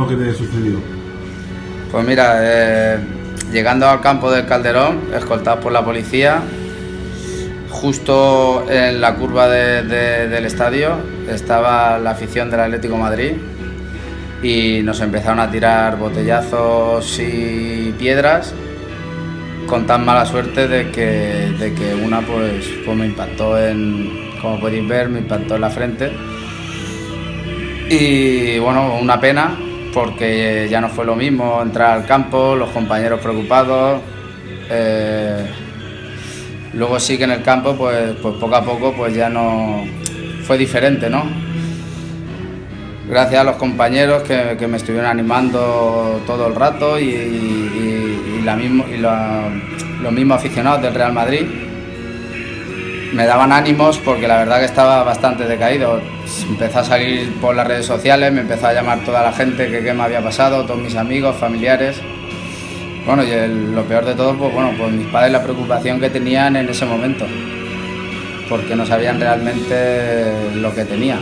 lo que te sucedió? Pues mira, llegando al campo del Calderón, escoltados por la policía, justo en la curva del estadio estaba la afición del Atlético de Madrid y nos empezaron a tirar botellazos y piedras con tan mala suerte de que una pues me impactó como podéis ver, me impactó en la frente. Y bueno, una pena, porque ya no fue lo mismo entrar al campo, los compañeros preocupados. Luego sí que en el campo pues poco a poco pues ya no fue diferente, ¿no? Gracias a los compañeros que me estuvieron animando todo el rato y los mismos aficionados del Real Madrid me daban ánimos, porque la verdad que estaba bastante decaído. Empezó a salir por las redes sociales, me empezó a llamar toda la gente que qué me había pasado, todos mis amigos, familiares. Bueno, y lo peor de todo, pues mis padres, la preocupación que tenían en ese momento, porque no sabían realmente lo que tenía.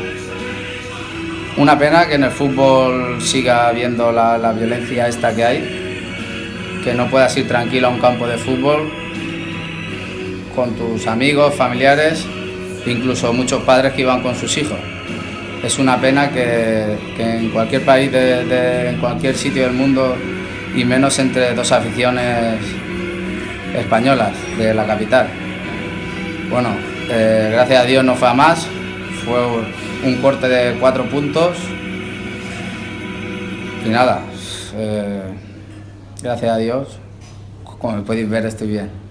Una pena que en el fútbol siga habiendo la violencia esta que hay, que no puedas ir tranquilo a un campo de fútbol con tus amigos, familiares, incluso muchos padres que iban con sus hijos. Es una pena que en cualquier país, en cualquier sitio del mundo, y menos entre dos aficiones españolas de la capital. Bueno, gracias a Dios no fue a más, fue un corte de 4 puntos y nada, gracias a Dios, como podéis ver, estoy bien.